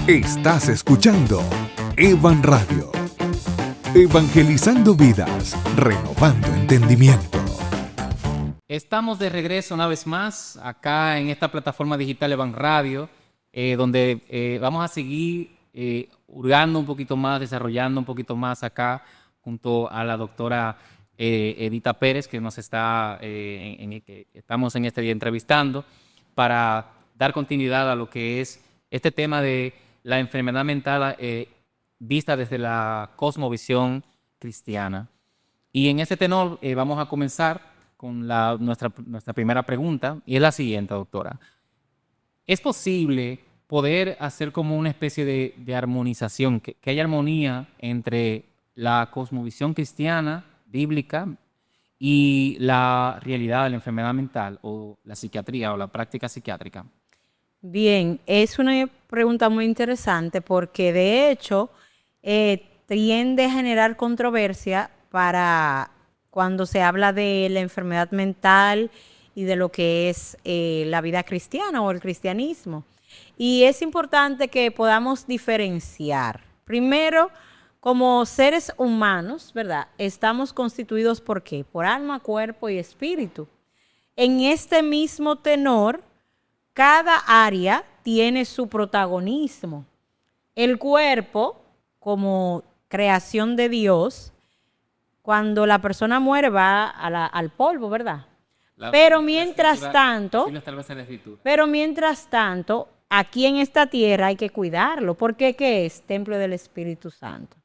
Estás escuchando Evan Radio. Evangelizando vidas, renovando entendimiento. Estamos de regreso una vez más acá en esta plataforma digital Evan Radio, donde vamos a seguir hurgando un poquito más, desarrollando un poquito más acá junto a la doctora Edita Pérez, que nos está, que estamos en este día entrevistando, para dar continuidad a lo que es este tema de la enfermedad mental vista desde la cosmovisión cristiana. Y en este tenor vamos a comenzar con nuestra primera pregunta, y es la siguiente, doctora. ¿Es posible poder hacer como una especie de armonización, que haya armonía entre la cosmovisión cristiana, bíblica, y la realidad de la enfermedad mental o la psiquiatría o la práctica psiquiátrica? Bien, es una pregunta muy interesante porque de hecho tiende a generar controversia para cuando se habla de la enfermedad mental y de lo que es la vida cristiana o el cristianismo. Y es importante que podamos diferenciar. Primero, como seres humanos, ¿verdad? Estamos constituidos ¿por qué? Por alma, cuerpo y espíritu. En este mismo tenor, cada área tiene su protagonismo. El cuerpo, como creación de Dios, cuando la persona muere va al polvo, ¿verdad? Pero mientras tanto, aquí en esta tierra hay que cuidarlo, porque ¿qué es? Templo del Espíritu Santo.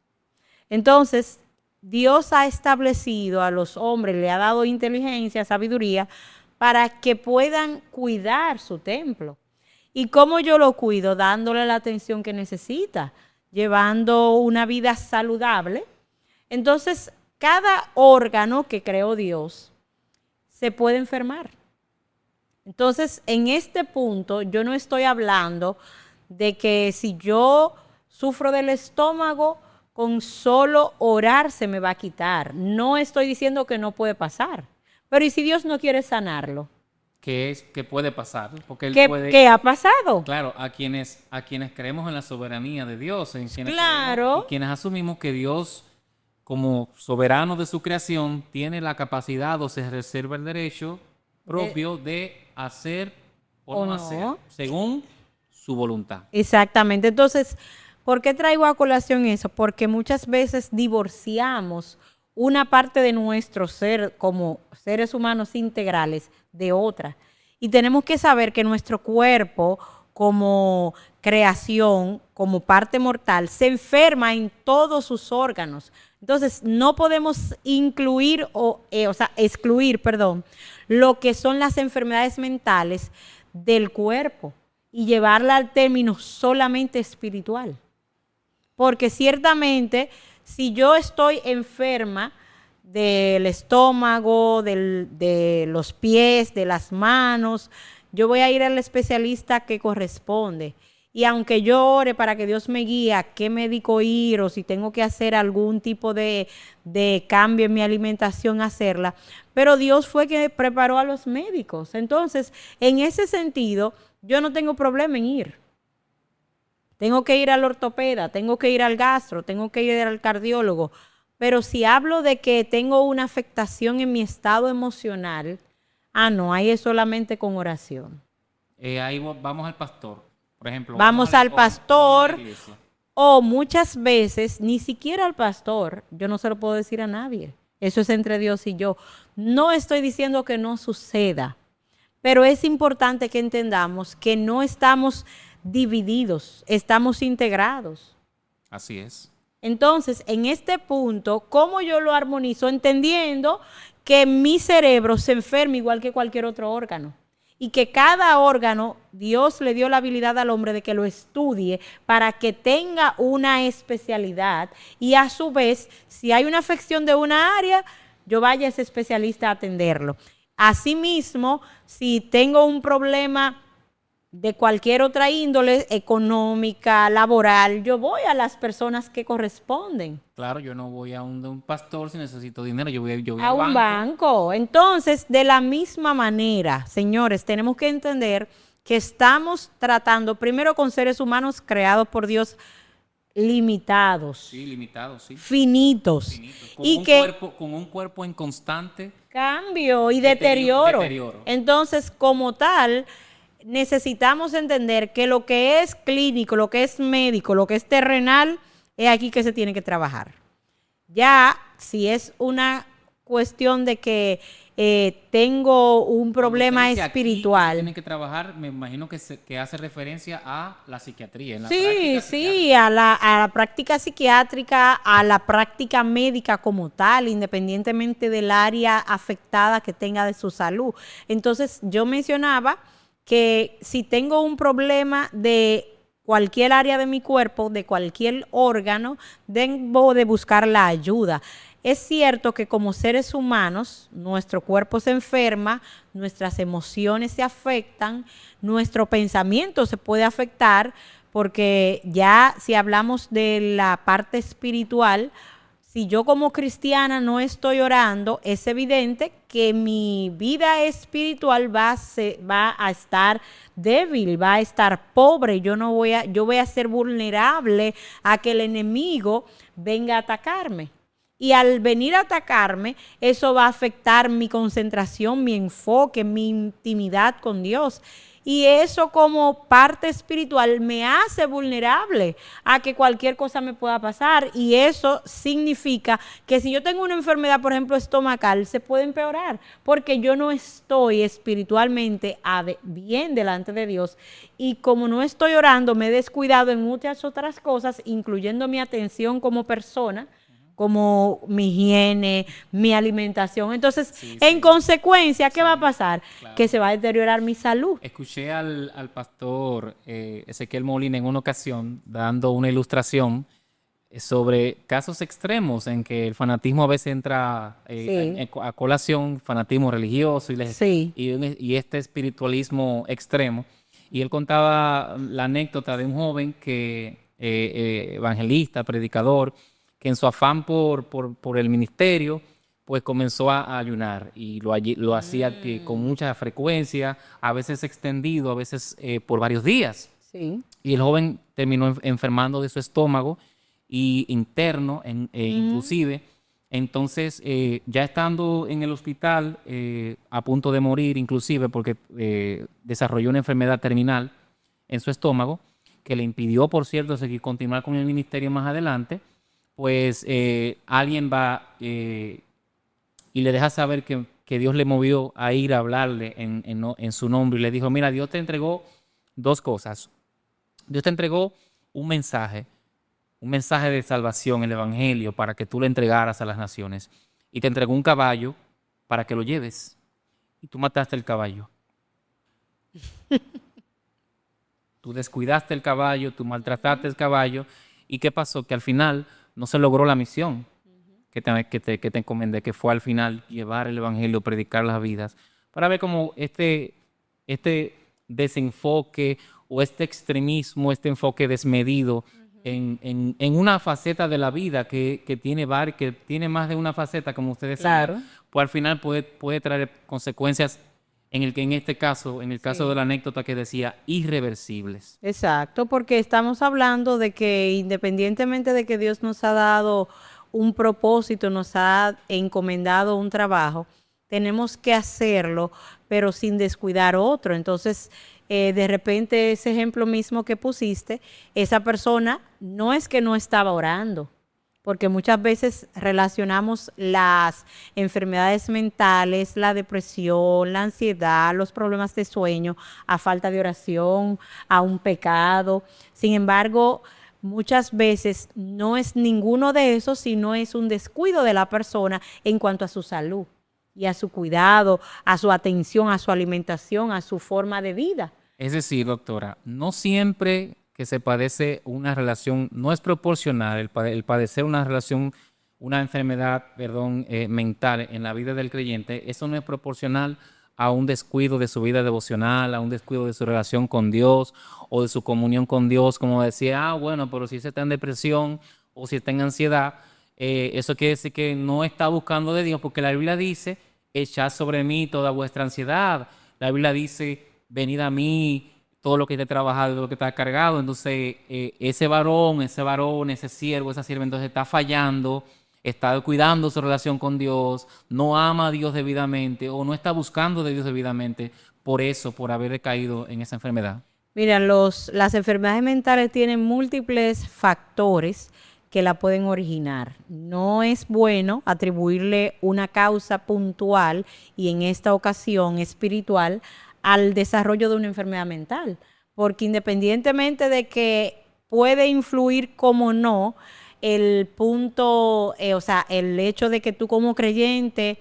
Entonces, Dios ha establecido a los hombres, le ha dado inteligencia, sabiduría, para que puedan cuidar su templo. ¿Y cómo yo lo cuido? Dándole la atención que necesita, llevando una vida saludable. Entonces, cada órgano que creó Dios se puede enfermar. Entonces, en este punto, yo no estoy hablando de que si yo sufro del estómago, con solo orar se me va a quitar. No estoy diciendo que no puede pasar. Pero ¿y si Dios no quiere sanarlo? ¿Qué puede pasar? Porque Él ¿Qué ha pasado? Claro, a quienes creemos en la soberanía de Dios, Claro. Y quienes asumimos que Dios, como soberano de su creación, tiene la capacidad o se reserva el derecho propio de hacer o no hacer, según su voluntad. Exactamente. Entonces, ¿por qué traigo a colación eso? Porque muchas veces divorciamos una parte de nuestro ser como seres humanos integrales de otra. Y tenemos que saber que nuestro cuerpo como creación, como parte mortal, se enferma en todos sus órganos. Entonces, no podemos excluir, lo que son las enfermedades mentales del cuerpo y llevarla al término solamente espiritual. Porque ciertamente, si yo estoy enferma del estómago, de los pies, de las manos, yo voy a ir al especialista que corresponde. Y aunque yo ore para que Dios me guíe a qué médico ir o si tengo que hacer algún tipo de cambio en mi alimentación, hacerla. Pero Dios fue que preparó a los médicos. Entonces, en ese sentido, yo no tengo problema en ir. Tengo que ir al ortopeda, tengo que ir al gastro, tengo que ir al cardiólogo. Pero si hablo de que tengo una afectación en mi estado emocional, no, ahí es solamente con oración. Ahí vamos al pastor, por ejemplo. Vamos al pastor, o muchas veces ni siquiera al pastor. Yo no se lo puedo decir a nadie. Eso es entre Dios y yo. No estoy diciendo que no suceda, pero es importante que entendamos que no estamos divididos, estamos integrados. Así es. Entonces, en este punto, ¿cómo yo lo armonizo? Entendiendo que mi cerebro se enferma igual que cualquier otro órgano. Y que cada órgano, Dios le dio la habilidad al hombre de que lo estudie para que tenga una especialidad. Y a su vez, si hay una afección de una área, yo vaya a ese especialista a atenderlo. Asimismo, si tengo un problema de cualquier otra índole, económica, laboral, yo voy a las personas que corresponden. Claro, yo no voy a un pastor si necesito dinero, yo voy a un banco. Entonces, de la misma manera, señores, tenemos que entender que estamos tratando primero con seres humanos creados por Dios limitados, Sí, limitado, sí. finitos, Finito. y que Con un cuerpo en constante cambio y deterioro. deterioro. Entonces, como tal, necesitamos entender que lo que es clínico, lo que es médico, lo que es terrenal, es aquí que se tiene que trabajar. Ya, si es una cuestión de que tengo un problema Cuando usted dice aquí que se espiritual. tiene que trabajar, me imagino que hace referencia a la psiquiatría. En la Sí, práctica sí, psiquiátrica. a la práctica psiquiátrica, a la práctica médica como tal, independientemente del área afectada que tenga de su salud. Entonces, yo mencionaba que si tengo un problema de cualquier área de mi cuerpo, de cualquier órgano, debo de buscar la ayuda. Es cierto que como seres humanos, nuestro cuerpo se enferma, nuestras emociones se afectan, nuestro pensamiento se puede afectar, porque ya si hablamos de la parte espiritual, si yo como cristiana no estoy orando, es evidente que mi vida espiritual va a estar débil, va a estar pobre. Yo voy a ser vulnerable a que el enemigo venga a atacarme. Y al venir a atacarme, eso va a afectar mi concentración, mi enfoque, mi intimidad con Dios. Y eso como parte espiritual me hace vulnerable a que cualquier cosa me pueda pasar. Y eso significa que si yo tengo una enfermedad, por ejemplo, estomacal, se puede empeorar porque yo no estoy espiritualmente bien delante de Dios. Y como no estoy orando, me he descuidado en muchas otras cosas, incluyendo mi atención como persona, como mi higiene, mi alimentación. Entonces, Sí, en sí. consecuencia, ¿qué va a Sí, pasar? claro. Que se va a deteriorar mi salud. Escuché al pastor Ezequiel Molina en una ocasión dando una ilustración sobre casos extremos en que el fanatismo a veces entra Sí. a colación, fanatismo religioso Sí. y este espiritualismo extremo. Y él contaba la anécdota de un joven que evangelista, predicador, que en su afán por el ministerio, pues comenzó a ayunar y lo hacía con mucha frecuencia, a veces extendido, a veces por varios días. Sí. Y el joven terminó enfermando de su estómago y interno, inclusive. Entonces, ya estando en el hospital, a punto de morir, inclusive, porque desarrolló una enfermedad terminal en su estómago, que le impidió, por cierto, continuar con el ministerio más adelante, pues alguien va y le deja saber que Dios le movió a ir a hablarle en su nombre y le dijo, mira, Dios te entregó dos cosas. Dios te entregó un mensaje de salvación, el Evangelio, para que tú lo entregaras a las naciones. Y te entregó un caballo para que lo lleves. Y tú mataste el caballo. Tú descuidaste el caballo, tú maltrataste el caballo. ¿Y qué pasó? Que al final no se logró la misión que te encomendé, que fue al final llevar el Evangelio, predicar las vidas. Para ver cómo este desenfoque o este extremismo, este enfoque desmedido en una faceta de la vida que tiene más de una faceta, como ustedes Claro. saben, pues al final puede traer consecuencias en este caso, en el caso de la anécdota que decía, irreversibles. Exacto, porque estamos hablando de que independientemente de que Dios nos ha dado un propósito, nos ha encomendado un trabajo, tenemos que hacerlo, pero sin descuidar otro. Entonces, de repente ese ejemplo mismo que pusiste, esa persona no es que no estaba orando, porque muchas veces relacionamos las enfermedades mentales, la depresión, la ansiedad, los problemas de sueño a falta de oración, a un pecado. Sin embargo, muchas veces no es ninguno de esos, sino es un descuido de la persona en cuanto a su salud y a su cuidado, a su atención, a su alimentación, a su forma de vida. Es decir, doctora, no siempre que se padece una relación, no es proporcional el padecer una enfermedad, mental en la vida del creyente, eso no es proporcional a un descuido de su vida devocional, a un descuido de su relación con Dios o de su comunión con Dios, como decía, bueno, pero si se está en depresión o si está en ansiedad, eso quiere decir que no está buscando de Dios, porque la Biblia dice, echad sobre mí toda vuestra ansiedad. La Biblia dice, venid a mí, todo lo que esté trabajado, todo lo que está cargado. Entonces, ese varón, ese siervo, esa sierva, entonces está fallando, está cuidando su relación con Dios, no ama a Dios debidamente o no está buscando de Dios debidamente por eso, por haber caído en esa enfermedad. Mira, las enfermedades mentales tienen múltiples factores que la pueden originar. No es bueno atribuirle una causa puntual y en esta ocasión espiritual al desarrollo de una enfermedad mental, porque independientemente de que puede influir como no, el punto, o sea, el hecho de que tú como creyente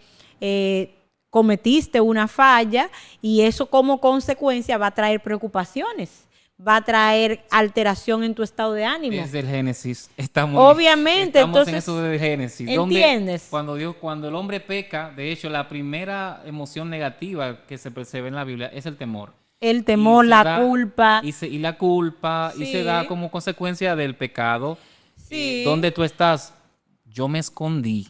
cometiste una falla y eso como consecuencia va a traer preocupaciones, va a traer alteración en tu estado de ánimo. Desde el Génesis estamos, Obviamente, estamos entonces, en eso del Génesis. ¿entiendes? Cuando el hombre peca, de hecho, la primera emoción negativa que se percibe en la Biblia es el temor. El temor, culpa. Y la culpa, y se da Sí. como consecuencia del pecado. Sí. ¿Dónde tú estás? Yo me escondí.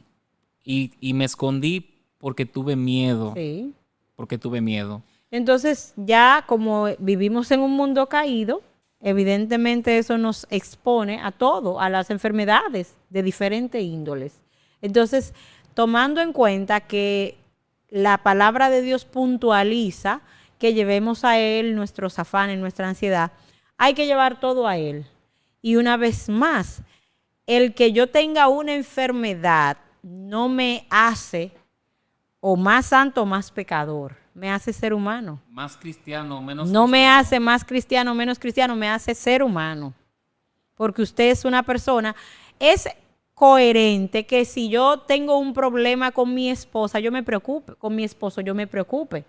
Y me escondí porque tuve miedo. Sí. Porque tuve miedo. Entonces, ya como vivimos en un mundo caído, evidentemente eso nos expone a todo, a las enfermedades de diferentes índoles. Entonces, tomando en cuenta que la palabra de Dios puntualiza que llevemos a Él nuestros afanes, nuestra ansiedad, hay que llevar todo a Él. Y una vez más, el que yo tenga una enfermedad no me hace o más santo o más pecador, me hace ser humano. Más cristiano, menos No me cristiano. hace más cristiano o menos cristiano, me hace ser humano. Porque usted es una persona, es coherente que si yo tengo un problema con mi esposa, yo me preocupe, con mi esposo, yo me preocupe.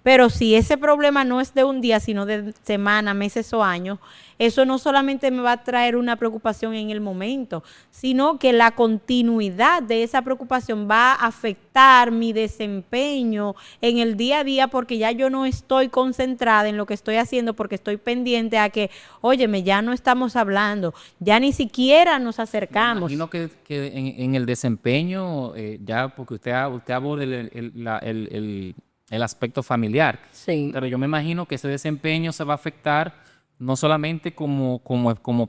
Pero si ese problema no es de un día, sino de semanas, meses o años, eso no solamente me va a traer una preocupación en el momento, sino que la continuidad de esa preocupación va a afectar mi desempeño en el día a día porque ya yo no estoy concentrada en lo que estoy haciendo porque estoy pendiente a que, óyeme, ya no estamos hablando, ya ni siquiera nos acercamos. Me imagino que en el desempeño, ya porque usted aborda el aspecto familiar. Sí. Pero yo me imagino que ese desempeño se va a afectar no solamente como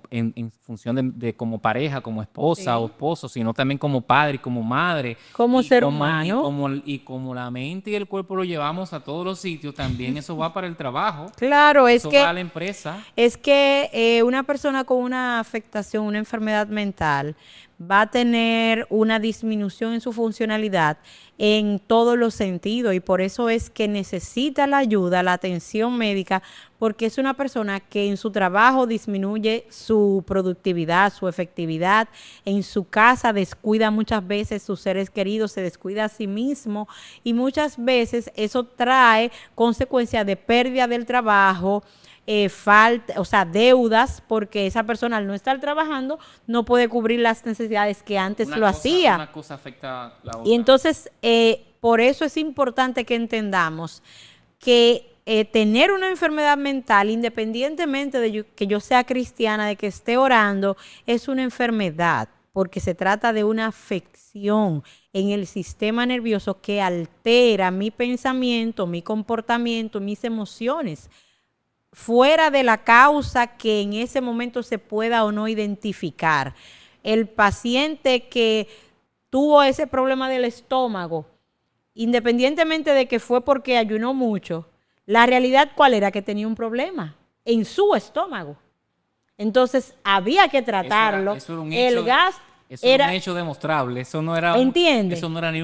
en función de como pareja, como esposa o esposo, sino también como padre y como madre. Como Y ser humano. Y como la mente y el cuerpo lo llevamos a todos los sitios, también eso va para el trabajo. Claro, Eso va a la empresa. es que una persona con una afectación, una enfermedad mental, va a tener una disminución en su funcionalidad en todos los sentidos y por eso es que necesita la ayuda, la atención médica, porque es una persona que en su trabajo disminuye su productividad, su efectividad, en su casa descuida muchas veces sus seres queridos, se descuida a sí mismo y muchas veces eso trae consecuencias de pérdida del trabajo, falta, o sea, deudas, porque esa persona al no estar trabajando no puede cubrir las necesidades que antes lo hacía. Una cosa afecta a la otra. Y entonces, por eso es importante que entendamos que tener una enfermedad mental, independientemente de que yo sea cristiana, de que esté orando, es una enfermedad, porque se trata de una afección en el sistema nervioso que altera mi pensamiento, mi comportamiento, mis emociones, fuera de la causa que en ese momento se pueda o no identificar. El paciente que tuvo ese problema del estómago, independientemente de que fue porque ayunó mucho, la realidad ¿cuál era? Que tenía un problema en su estómago. Entonces había que tratarlo. Eso era un el hecho, gas eso era un hecho demostrable. Eso no era ¿entiende? Eso no era ni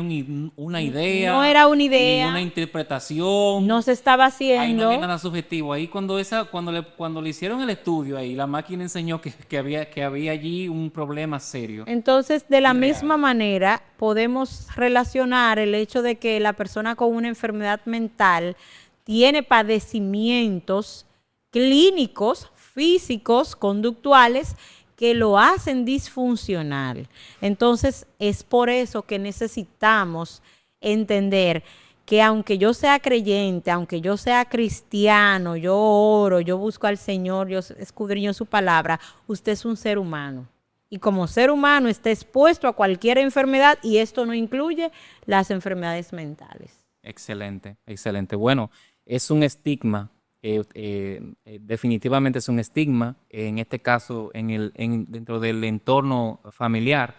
una idea. No era una idea. Ni una interpretación. No se estaba haciendo. Ahí no había nada subjetivo. Ahí cuando le hicieron el estudio ahí, la máquina enseñó que había allí un problema serio. Entonces, de la Real. misma manera, podemos relacionar el hecho de que la persona con una enfermedad mental tiene padecimientos clínicos, físicos, conductuales, que lo hacen disfuncional. Entonces, es por eso que necesitamos entender que aunque yo sea creyente, aunque yo sea cristiano, yo oro, yo busco al Señor, yo escudriño su palabra, usted es un ser humano. Y como ser humano está expuesto a cualquier enfermedad y esto no incluye las enfermedades mentales. Excelente, excelente. Bueno, es un estigma, definitivamente es un estigma, en este caso dentro del entorno familiar.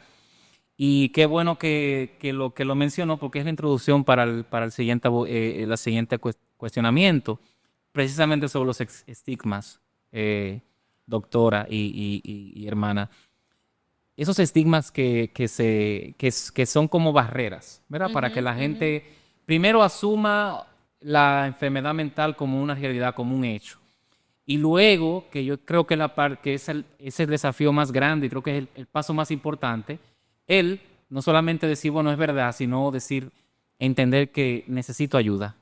Y qué bueno que lo mencionó porque es la introducción para el siguiente, la siguiente cuestionamiento, precisamente sobre los estigmas, doctora y hermana. Esos estigmas que son como barreras, ¿verdad? Para que la gente primero asuma la enfermedad mental como una realidad, como un hecho. Y luego, que yo creo que es el desafío más grande y creo que es el paso más importante, él no solamente decir, bueno, es verdad, sino decir, entender que necesito ayuda,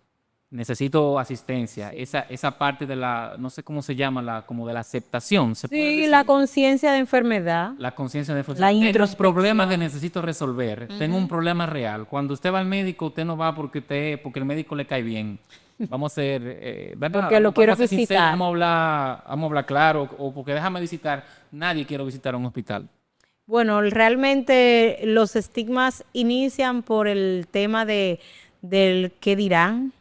necesito asistencia. Esa parte de la, no sé cómo se llama, como de la aceptación. ¿Se puede Sí, decir? la conciencia de enfermedad. La conciencia de La tengo un introspección. problema que necesito resolver. Tengo un problema real. Cuando usted va al médico, usted no va porque el médico le cae bien. Vamos a ser, ¿verdad? Porque lo quiero Vamos a ser sinceros, visitar. vamos a hablar claro, o porque déjame visitar. Nadie quiere visitar un hospital. Bueno, realmente los estigmas inician por el tema del qué dirán.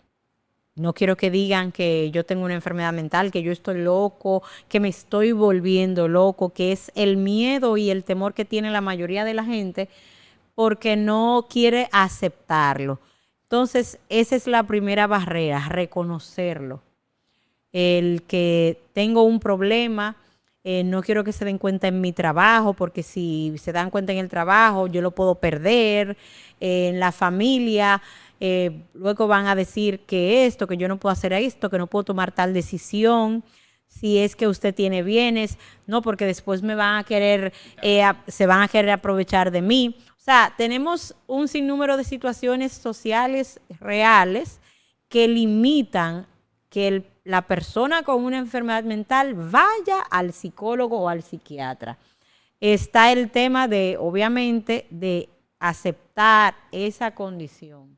No quiero que digan que yo tengo una enfermedad mental, que yo estoy loco, que me estoy volviendo loco, que es el miedo y el temor que tiene la mayoría de la gente porque no quiere aceptarlo. Entonces, esa es la primera barrera, reconocerlo. El que tengo un problema, no quiero que se den cuenta en mi trabajo, porque si se dan cuenta en el trabajo, yo lo puedo perder. En la familia, luego van a decir que esto, que yo no puedo hacer esto, que no puedo tomar tal decisión. Si es que usted tiene bienes, no, porque después me van a querer, se van a querer aprovechar de mí. O sea, tenemos un sinnúmero de situaciones sociales reales que limitan que la persona con una enfermedad mental vaya al psicólogo o al psiquiatra. Está el tema de, obviamente, de aceptar esa condición.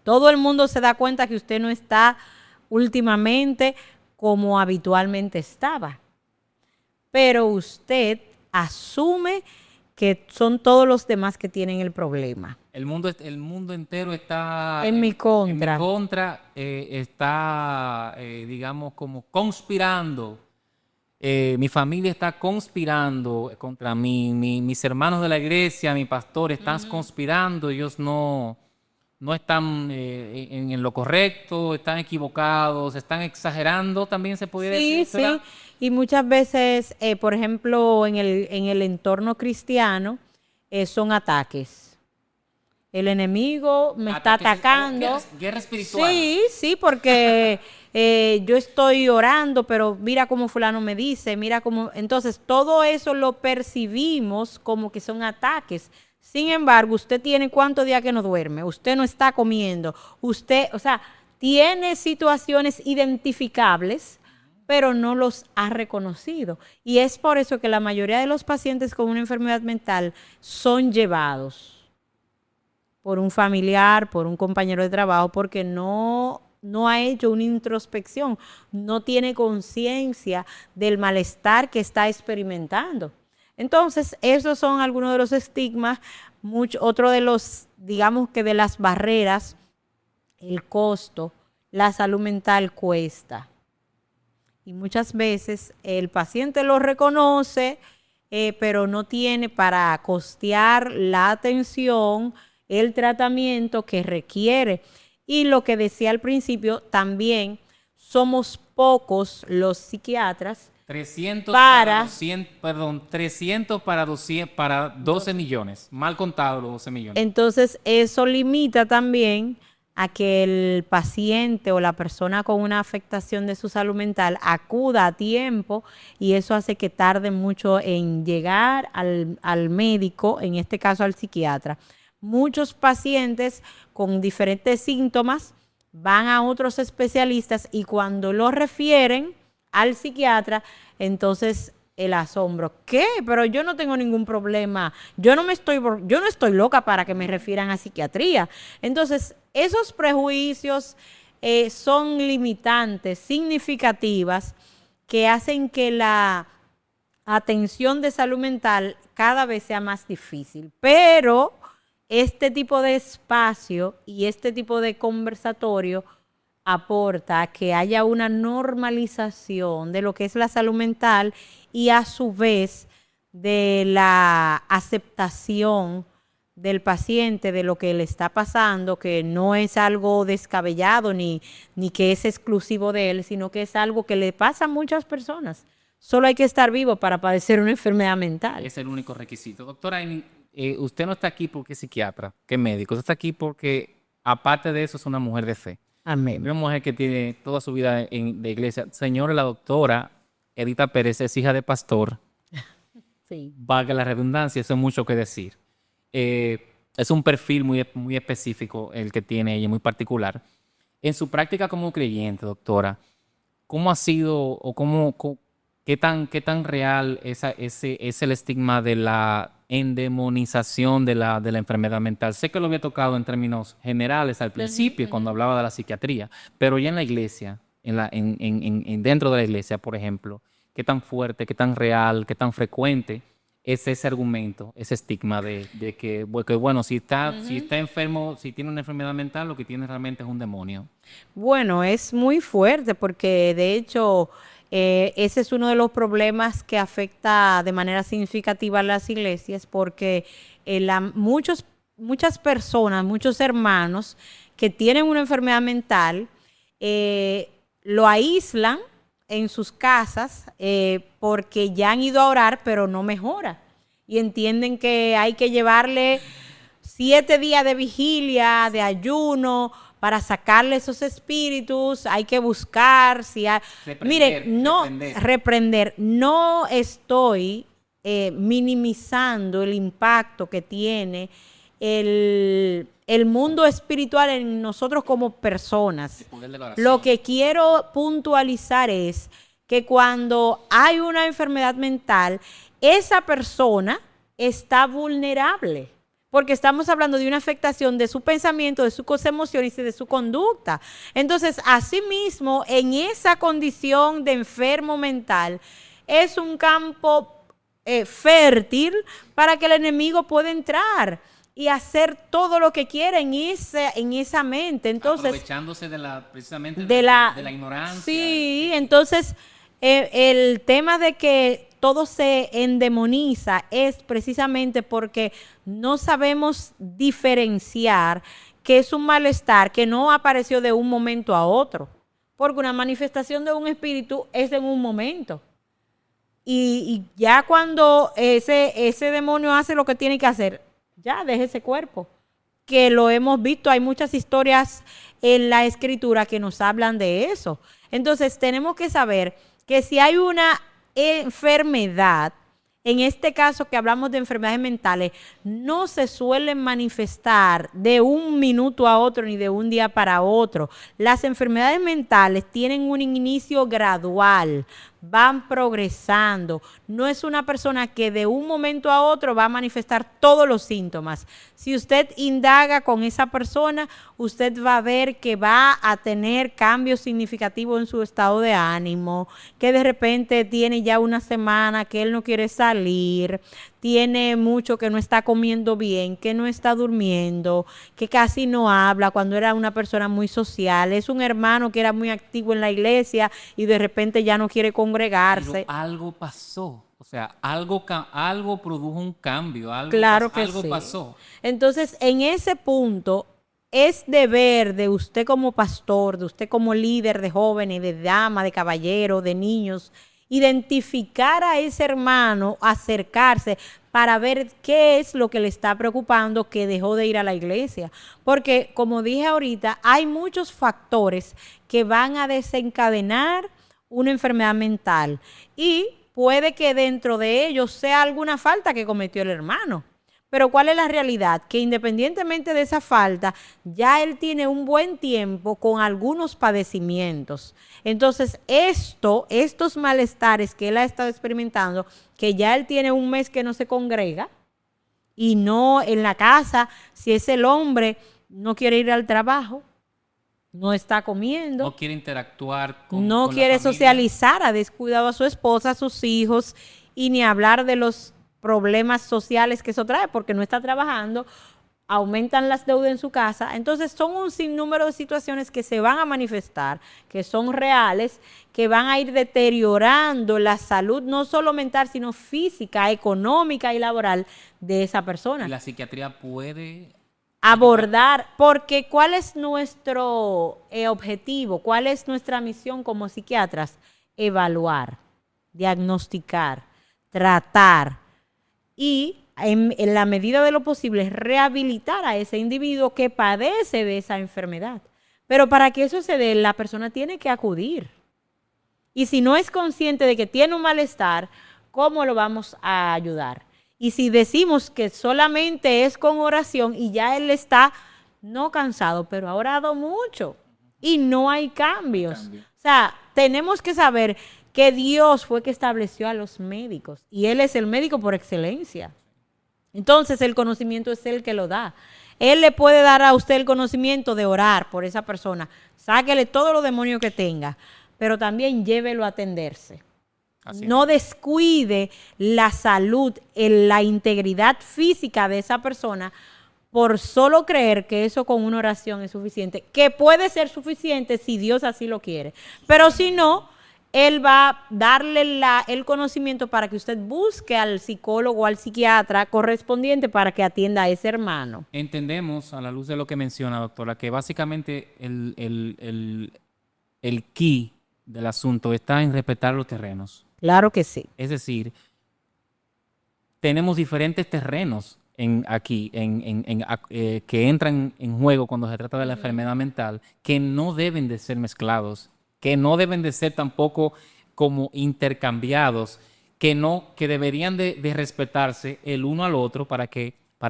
Todo el mundo se da cuenta que usted no está últimamente como habitualmente estaba, pero usted asume que son todos los demás que tienen el problema. El mundo entero está En mi contra. En mi contra, está, digamos, como conspirando. Mi familia está conspirando contra mí. Mis hermanos de la iglesia, mi pastor, están conspirando. Ellos no están en lo correcto, están equivocados, están exagerando, también se podría decir. Sí, sí. Y muchas veces, por ejemplo, en el entorno cristiano, son ataques. El enemigo me está atacando. Guerra espiritual. Sí, sí, porque yo estoy orando, pero mira cómo fulano me dice, mira cómo... Entonces, todo eso lo percibimos como que son ataques. Sin embargo, usted tiene cuántos días que no duerme, usted no está comiendo, usted, o sea, tiene situaciones identificables, pero no los ha reconocido. Y es por eso que la mayoría de los pacientes con una enfermedad mental son llevados por un familiar, por un compañero de trabajo, porque no ha hecho una introspección, no tiene conciencia del malestar que está experimentando. Entonces, esos son algunos de los estigmas. Otro de los, digamos que de las barreras, el costo, la salud mental cuesta. Y muchas veces el paciente lo reconoce, pero no tiene para costear la atención, el tratamiento que requiere. Y lo que decía al principio, también somos pocos los psiquiatras 300 para 12 millones. Mal contado los 12 millones. Entonces, eso limita también a que el paciente o la persona con una afectación de su salud mental acuda a tiempo y eso hace que tarde mucho en llegar al médico, en este caso al psiquiatra. Muchos pacientes con diferentes síntomas van a otros especialistas y cuando lo refieren al psiquiatra, entonces el asombro. ¿Qué? Pero yo no tengo ningún problema. Yo no estoy loca para que me refieran a psiquiatría. Entonces, esos prejuicios son limitantes, significativas, que hacen que la atención de salud mental cada vez sea más difícil. Pero este tipo de espacio y este tipo de conversatorio aporta a que haya una normalización de lo que es la salud mental y a su vez de la aceptación del paciente de lo que le está pasando, que no es algo descabellado ni que es exclusivo de él, sino que es algo que le pasa a muchas personas. Solo hay que estar vivo para padecer una enfermedad mental. Es el único requisito. Doctora, usted no está aquí porque es psiquiatra, que es médico. Usted está aquí porque, aparte de eso, es una mujer de fe. Amén. Una mujer que tiene toda su vida de iglesia. Señora, la doctora Edita Pérez es hija de pastor. Sí. Valga la redundancia, eso es mucho que decir. Es un perfil muy específico el que tiene ella, muy particular. En su práctica como creyente, doctora, ¿cómo ha sido o qué tan real es el estigma de la endemonización de la enfermedad mental? Sé que lo había tocado en términos generales al principio, cuando hablaba de la psiquiatría, pero ya en la iglesia, dentro de la iglesia, por ejemplo, ¿qué tan fuerte, qué tan real, qué tan frecuente es ese argumento, ese estigma de que bueno, si está enfermo, si tiene una enfermedad mental, lo que tiene realmente es un demonio? Bueno, es muy fuerte porque de hecho ese es uno de los problemas que afecta de manera significativa a las iglesias porque muchas personas, muchos hermanos que tienen una enfermedad mental lo aíslan en sus casas porque ya han ido a orar pero no mejora y entienden que hay que llevarle 7 días de vigilia, de ayuno para sacarle esos espíritus. Hay que buscar miren, reprender. No estoy minimizando el impacto que tiene el mundo espiritual en nosotros como personas. Lo que quiero puntualizar es que cuando hay una enfermedad mental, esa persona está vulnerable, porque estamos hablando de una afectación de su pensamiento, de sus emociones y de su conducta. Entonces, asimismo, en esa condición de enfermo mental, es un campo fértil para que el enemigo pueda entrar y hacer todo lo que quiera en esa mente. Entonces, aprovechándose precisamente de la ignorancia. Sí, entonces el tema de que todo se endemoniza es precisamente porque no sabemos diferenciar que es un malestar que no apareció de un momento a otro, porque una manifestación de un espíritu es en un momento. Y ya cuando ese demonio hace lo que tiene que hacer, ya deje ese cuerpo, que lo hemos visto, hay muchas historias en la escritura que nos hablan de eso. Entonces tenemos que saber que si hay una enfermedad, en este caso que hablamos de enfermedades mentales, no se suelen manifestar de un minuto a otro ni de un día para otro. Las enfermedades mentales tienen un inicio gradual, van progresando. No es una persona que de un momento a otro va a manifestar todos los síntomas. Si usted indaga con esa persona, usted va a ver que va a tener cambios significativos en su estado de ánimo, que de repente tiene ya una semana que él no quiere salir, tiene mucho que no está comiendo bien, que no está durmiendo, que casi no habla cuando era una persona muy social. Es un hermano que era muy activo en la iglesia y de repente ya no quiere congregarse. Pero algo pasó, o sea, algo produjo un cambio, claro que algo sí. pasó. Entonces, en ese punto, es deber de usted como pastor, de usted como líder de jóvenes, de damas, de caballeros, de niños, identificar a ese hermano, acercarse para ver qué es lo que le está preocupando que dejó de ir a la iglesia. Porque, como dije ahorita, hay muchos factores que van a desencadenar una enfermedad mental y puede que dentro de ellos sea alguna falta que cometió el hermano. Pero ¿cuál es la realidad? Que independientemente de esa falta, ya él tiene un buen tiempo con algunos padecimientos. Entonces, estos malestares que él ha estado experimentando, que ya él tiene un mes que no se congrega y no en la casa, si es el hombre, no quiere ir al trabajo, no está comiendo, no quiere interactuar no con quiere la familia, socializar, ha descuidado a su esposa, a sus hijos, y ni hablar de los problemas sociales que eso trae porque no está trabajando. aumentan las deudas en su casa. Entonces son un sinnúmero de situaciones que se van a manifestar, que son reales, que van a ir deteriorando la salud, no solo mental, sino física, económica y laboral de esa persona. Y la psiquiatría puede Abordar, porque ¿cuál es nuestro objetivo? ¿Cuál es nuestra misión como psiquiatras? Evaluar, diagnosticar, tratar y en la medida de lo posible rehabilitar a ese individuo que padece de esa enfermedad. Pero para que eso se dé, la persona tiene que acudir. Y si no es consciente de que tiene un malestar, ¿cómo lo vamos a ayudar? Y si decimos que solamente es con oración y ya él está no cansado, pero ha orado mucho y no hay cambios. O sea, tenemos que saber que Dios fue que estableció a los médicos y Él es el médico por excelencia. Entonces el conocimiento es Él que lo da. Él le puede dar a usted el conocimiento de orar por esa persona. Sáquele todos los demonios que tenga, pero también llévelo a atenderse. No descuide la salud, la integridad física de esa persona por solo creer que eso con una oración es suficiente, que puede ser suficiente si Dios así lo quiere. Pero si no, Él va a darle el conocimiento para que usted busque al psicólogo o al psiquiatra correspondiente para que atienda a ese hermano. Entendemos, a la luz de lo que menciona, doctora, que básicamente el key del asunto está en respetar los terrenos. Claro que sí. Es decir, tenemos diferentes terrenos que entran en juego cuando se trata de la enfermedad mental, que no deben de ser mezclados, que no deben de ser tampoco como intercambiados, que deberían de respetarse el uno al otro para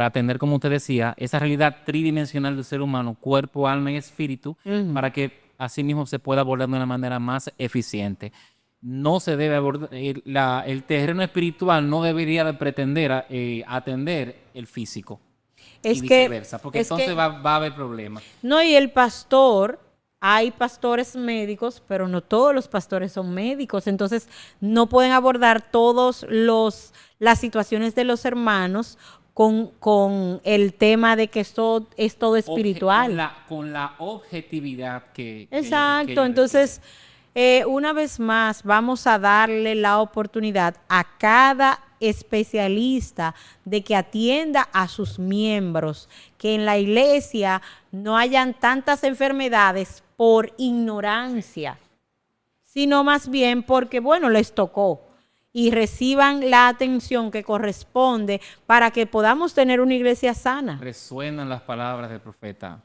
atender, como usted decía, esa realidad tridimensional del ser humano, cuerpo, alma y espíritu, para que así mismo se pueda abordar de una manera más eficiente. No se debe abordar, el terreno espiritual no debería de pretender atender el físico y viceversa, porque entonces va a haber problemas. No, y el pastor, hay pastores médicos, pero no todos los pastores son médicos, entonces no pueden abordar todas las situaciones de los hermanos con el tema de que esto es todo espiritual. Con la objetividad que... Exacto, entonces... una vez más, vamos a darle la oportunidad a cada especialista de que atienda a sus miembros, que en la iglesia no hayan tantas enfermedades por ignorancia, sino más bien porque, bueno, les tocó y reciban la atención que corresponde para que podamos tener una iglesia sana. Resuenan las palabras del profeta.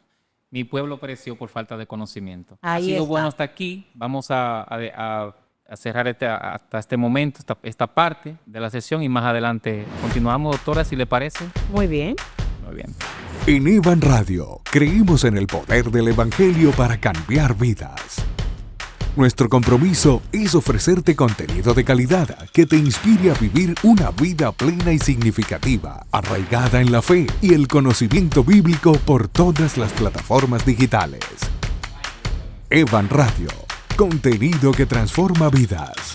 Mi pueblo pereció por falta de conocimiento. Ahí ha sido está. Bueno hasta aquí. Vamos a cerrar hasta este momento, esta parte de la sesión y más adelante continuamos, doctora, si le parece. Muy bien. Muy bien. En Evan Radio creemos en el poder del Evangelio para cambiar vidas. Nuestro compromiso es ofrecerte contenido de calidad que te inspire a vivir una vida plena y significativa, arraigada en la fe y el conocimiento bíblico por todas las plataformas digitales. Evan Radio, contenido que transforma vidas.